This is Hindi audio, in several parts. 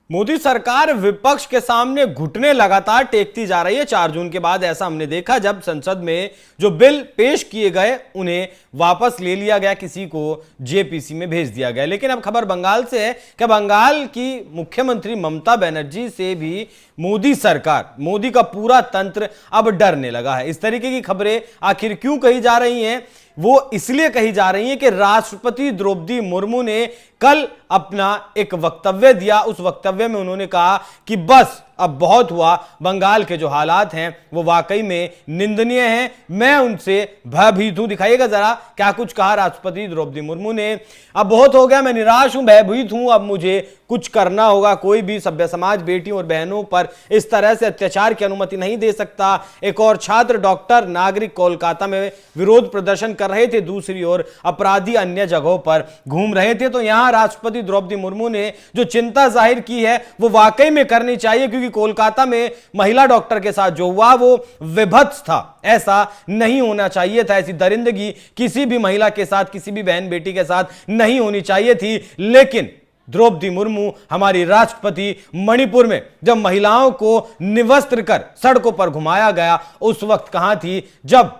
मोदी सरकार विपक्ष के सामने घुटने लगातार टेकती जा रही है। 4 जून के बाद ऐसा हमने देखा जब संसद में जो बिल पेश किए गए उन्हें वापस ले लिया गया, किसी को जेपीसी में भेज दिया गया। लेकिन अब खबर बंगाल से है कि बंगाल की मुख्यमंत्री ममता बनर्जी से भी मोदी सरकार, मोदी का पूरा तंत्र अब डरने लगा है। इस तरीके की खबरें आखिर क्यों कही जा रही हैं? वो इसलिए कही जा रही है कि राष्ट्रपति द्रौपदी मुर्मू ने कल अपना एक वक्तव्य दिया। उस वक्तव्य में उन्होंने कहा कि बस अब बहुत हुआ, बंगाल के जो हालात हैं वो वाकई में निंदनीय हैं, मैं उनसे भयभीत हूं। दिखाइएगा जरा क्या कुछ कहा राष्ट्रपति द्रौपदी मुर्मू ने। अब बहुत हो गया, मैं निराश हूं, भयभीत हूं, अब मुझे कुछ करना होगा। कोई भी सभ्य समाज बेटियों और बहनों पर इस तरह से अत्याचार की अनुमति नहीं दे सकता। एक और छात्र, डॉक्टर, नागरिक कोलकाता में विरोध प्रदर्शन कर रहे थे, दूसरी ओर अपराधी अन्य जगहों पर घूम रहे थे। तो यहां राष्ट्रपति द्रौपदी मुर्मू ने जो चिंता जाहिर की है वो वाकई में करनी चाहिए, क्योंकि कोलकाता में महिला डॉक्टर के साथ जो हुआ वो विभत्स था। ऐसा नहीं होना चाहिए था, ऐसी दरिंदगी किसी भी महिला के साथ, किसी भी बहन बेटी के साथ नहीं होनी चाहिए थी। लेकिन द्रौपदी मुर्मू, हमारी राष्ट्रपति, मणिपुर में जब महिलाओं को निवस्त्र कर सड़कों पर घुमाया गया उस वक्त कहां थी? जब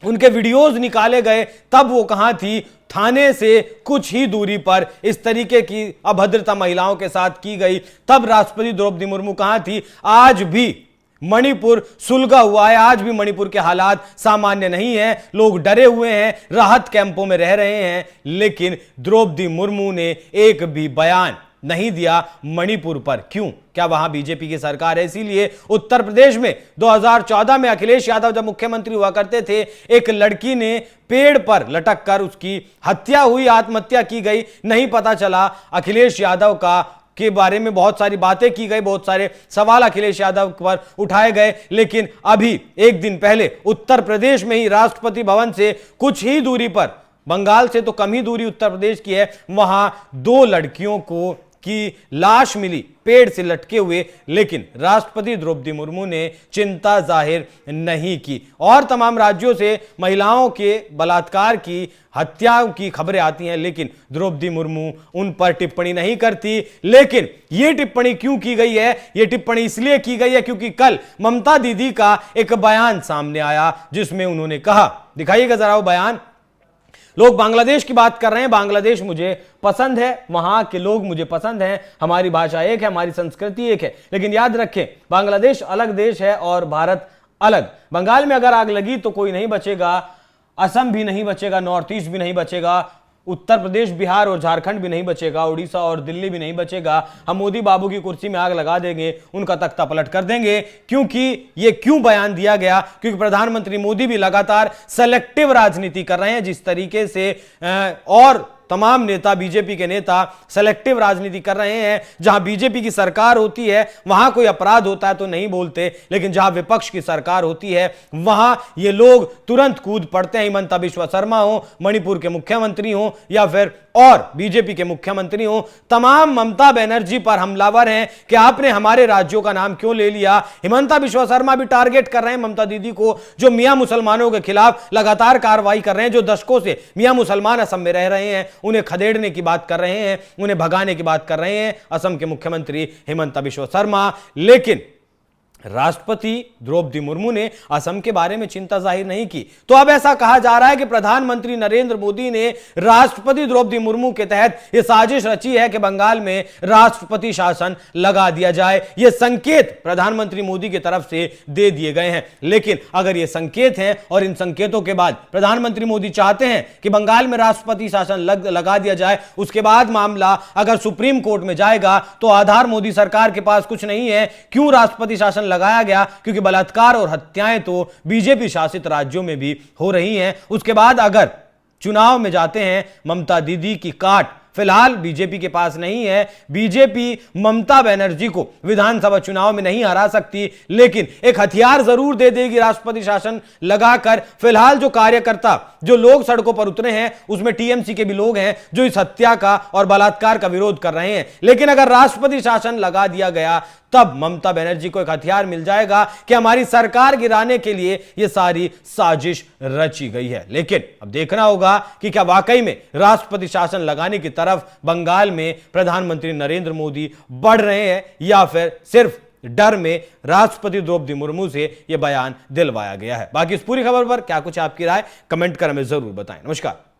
उनके वीडियोस निकाले गए तब वो कहां थी? थाने से कुछ ही दूरी पर इस तरीके की अभद्रता महिलाओं के साथ की गई, तब राष्ट्रपति द्रौपदी मुर्मू कहां थी? आज भी मणिपुर सुलगा हुआ है, आज भी मणिपुर के हालात सामान्य नहीं है, लोग डरे हुए हैं, राहत कैंपों में रह रहे हैं। लेकिन द्रौपदी मुर्मू ने एक भी बयान नहीं दिया मणिपुर पर। क्यों? क्या वहां बीजेपी की सरकार है? इसीलिए उत्तर प्रदेश में 2014 में अखिलेश यादव जब मुख्यमंत्री हुआ करते थे, एक लड़की ने पेड़ पर लटक कर उसकी हत्या हुई, आत्महत्या की गई। नहीं पता चला अखिलेश यादव का के बारे में बहुत सारी बातें की गई, बहुत सारे सवाल अखिलेश यादव पर उठाए गए। लेकिन अभी एक दिन पहले उत्तर प्रदेश में ही राष्ट्रपति भवन से कुछ ही दूरी पर, बंगाल से तो कम ही दूरी उत्तर प्रदेश की है, वहां 2 लड़कियों को की लाश मिली पेड़ से लटके हुए। लेकिन राष्ट्रपति द्रौपदी मुर्मू ने चिंता जाहिर नहीं की। और तमाम राज्यों से महिलाओं के बलात्कार की, हत्याओं की खबरें आती हैं, लेकिन द्रौपदी मुर्मू उन पर टिप्पणी नहीं करती। लेकिन यह टिप्पणी क्यों की गई है? यह टिप्पणी इसलिए की गई है क्योंकि कल ममता दीदी का एक बयान सामने आया जिसमें उन्होंने कहा, दिखाइएगा जरा वो बयान। लोग बांग्लादेश की बात कर रहे हैं, बांग्लादेश मुझे पसंद है, वहां के लोग मुझे पसंद हैं, हमारी भाषा एक है, हमारी संस्कृति एक है। लेकिन याद रखें, बांग्लादेश अलग देश है और भारत अलग। बंगाल में अगर आग लगी तो कोई नहीं बचेगा, असम भी नहीं बचेगा, नॉर्थ ईस्ट भी नहीं बचेगा, उत्तर प्रदेश, बिहार और झारखंड भी नहीं बचेगा, उड़ीसा और दिल्ली भी नहीं बचेगा। हम मोदी बाबू की कुर्सी में आग लगा देंगे, उनका तख्ता पलट कर देंगे। क्योंकि ये क्यों बयान दिया गया? क्योंकि प्रधानमंत्री मोदी भी लगातार सेलेक्टिव राजनीति कर रहे हैं, जिस तरीके से और तमाम नेता, बीजेपी के नेता सेलेक्टिव राजनीति कर रहे हैं। जहां बीजेपी की सरकार होती है वहां कोई अपराध होता है तो नहीं बोलते, लेकिन जहां विपक्ष की सरकार होती है वहां ये लोग तुरंत कूद पड़ते हैं। हिमंता बिश्वा शर्मा हो, मणिपुर के मुख्यमंत्री हो, या फिर और बीजेपी के मुख्यमंत्री हो, तमाम ममता बनर्जी पर हमलावर हैं कि आपने हमारे राज्यों का नाम क्यों ले लिया। हिमंता बिश्वा शर्मा भी टारगेट कर रहे हैं ममता दीदी को, जो मियां मुसलमानों के खिलाफ लगातार कार्रवाई कर रहे हैं, जो दशकों से मियां मुसलमान असम में रह रहे हैं, उन्हें खदेड़ने की बात कर रहे हैं, उन्हें भगाने की बात कर रहे हैं असम के मुख्यमंत्री हिमंता बिश्वा शर्मा। लेकिन राष्ट्रपति द्रौपदी मुर्मू ने असम के बारे में चिंता जाहिर नहीं की। तो अब ऐसा कहा जा रहा है कि प्रधानमंत्री नरेंद्र मोदी ने राष्ट्रपति द्रौपदी मुर्मू के तहत यह साजिश रची है कि बंगाल में राष्ट्रपति शासन लगा दिया जाए। यह संकेत प्रधानमंत्री मोदी की तरफ से दे दिए गए हैं। लेकिन अगर यह संकेत हैं और इन संकेतों के बाद प्रधानमंत्री मोदी चाहते हैं कि बंगाल में राष्ट्रपति शासन लगा दिया जाए, उसके बाद मामला अगर सुप्रीम कोर्ट में जाएगा तो आधार मोदी सरकार के पास कुछ नहीं है। क्यों राष्ट्रपति शासन लगाया गया? क्योंकि बलात्कार और हत्याएं तो बीजेपी शासित राज्यों में भी हो रही हैं। उसके बाद अगर चुनाव में जाते हैं, ममता दीदी की काट फिलहाल बीजेपी के पास नहीं है। बीजेपी ममता बनर्जी को विधानसभा चुनाव में नहीं हरा सकती, लेकिन एक हथियार जरूर दे देगी राष्ट्रपति शासन लगाकर। फिलहाल जो कार्यकर्ता, जो लोग सड़कों पर उतरे हैं, उसमें टीएमसी के भी लोग हैं जो इस हत्या का और बलात्कार का विरोध कर रहे हैं। लेकिन अगर राष्ट्रपति शासन लगा दिया गया तब ममता बनर्जी को एक हथियार मिल जाएगा कि हमारी सरकार गिराने के लिए यह सारी साजिश रची गई है। लेकिन अब देखना होगा कि क्या वाकई में राष्ट्रपति शासन लगाने की तरफ बंगाल में प्रधानमंत्री नरेंद्र मोदी बढ़ रहे हैं या फिर सिर्फ डर में राष्ट्रपति द्रौपदी मुर्मू से यह बयान दिलवाया गया है। बाकी इस पूरी खबर पर क्या कुछ आपकी राय, कमेंट कर हमें जरूर बताएं। नमस्कार।